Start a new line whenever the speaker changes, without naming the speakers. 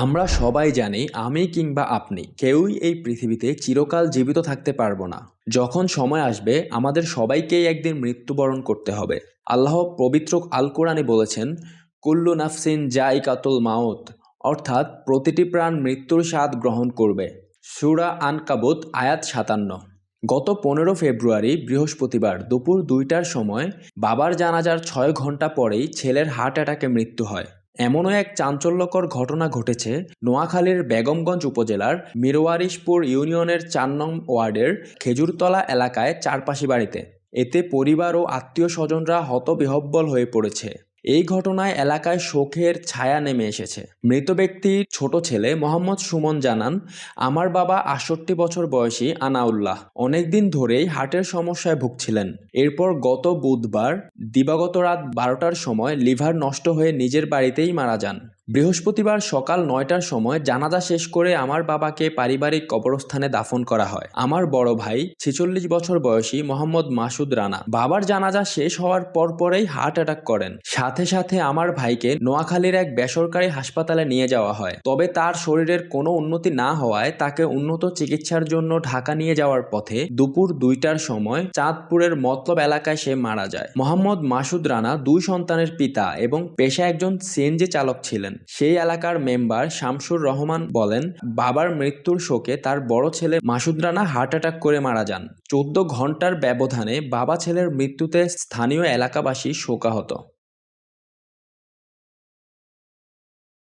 আমরা সবাই জানি আমি কিংবা আপনি কেউই এই পৃথিবীতে চিরকাল জীবিত থাকতে পারবো না। যখন সময় আসবে আমাদের সবাইকেই একদিন মৃত্যুবরণ করতে হবে। আল্লাহ পবিত্র আল কোরআনে বলেছেন, কুল্লু নাফসিন জাইকাতুল মাউত, অর্থাৎ প্রতিটি প্রাণ মৃত্যুর স্বাদ গ্রহণ করবে। সূরা আনকাবুত আয়াত ৫৭। গত ১৫ ফেব্রুয়ারি বৃহস্পতিবার দুপুর ২টার সময় বাবার জানাজার ৬ ঘন্টা পরেই ছেলের হার্ট অ্যাটাকে মৃত্যু হয়। এমনও এক চাঞ্চল্যকর ঘটনা ঘটেছে নোয়াখালীর বেগমগঞ্জ উপজেলার মিরওয়ারিশপুর ইউনিয়নের ৪ নং ওয়ার্ডের খেজুরতলা এলাকায় চারপাশি বাড়িতে। এতে পরিবার ও আত্মীয় স্বজনরা হতবিহ্বল হয়ে পড়েছে। এই ঘটনায় এলাকায় শোকের ছায়া নেমে এসেছে। মৃত ব্যক্তির ছোট ছেলে মোহাম্মদ সুমন জানান, আমার বাবা ৬৮ বছর বয়সী আনাউল্লাহ অনেকদিন ধরেই হার্টের সমস্যায় ভুগছিলেন। এরপর গত বুধবার দিবাগত রাত ১২টার সময় লিভার নষ্ট হয়ে নিজের বাড়িতেই মারা যান। বৃহস্পতিবার সকাল ৯টার সময় জানাজা শেষ করে আমার বাবাকে পারিবারিক কবরস্থানে দাফন করা হয়। আমার বড় ভাই ৪৬ বছর বয়সী মোহাম্মদ মাসুদ রানা বাবার জানাজা শেষ হওয়ার পরপরেই হার্ট অ্যাটাক করেন। সাথে সাথে আমার ভাইকে নোয়াখালীর এক বেসরকারি হাসপাতালে নিয়ে যাওয়া হয়। তবে তার শরীরের কোনো উন্নতি না হওয়ায় তাকে উন্নত চিকিৎসার জন্য ঢাকা নিয়ে যাওয়ার পথে দুপুর ২টার সময় চাঁদপুরের মতলব এলাকায় সে মারা যায়। মোহাম্মদ মাসুদ রানা ২ সন্তানের পিতা এবং পেশায় একজন সিএনজি চালক ছিলেন। সেই এলাকার মেম্বার শামসুর রহমান বলেন, বাবার মৃত্যুর শোকে তার বড় ছেলে মাসুদ রানা হার্ট অ্যাটাক করে মারা যান। ১৪ ঘন্টার ব্যবধানে বাবা ছেলের মৃত্যুতে স্থানীয় এলাকাবাসী শোকাহত।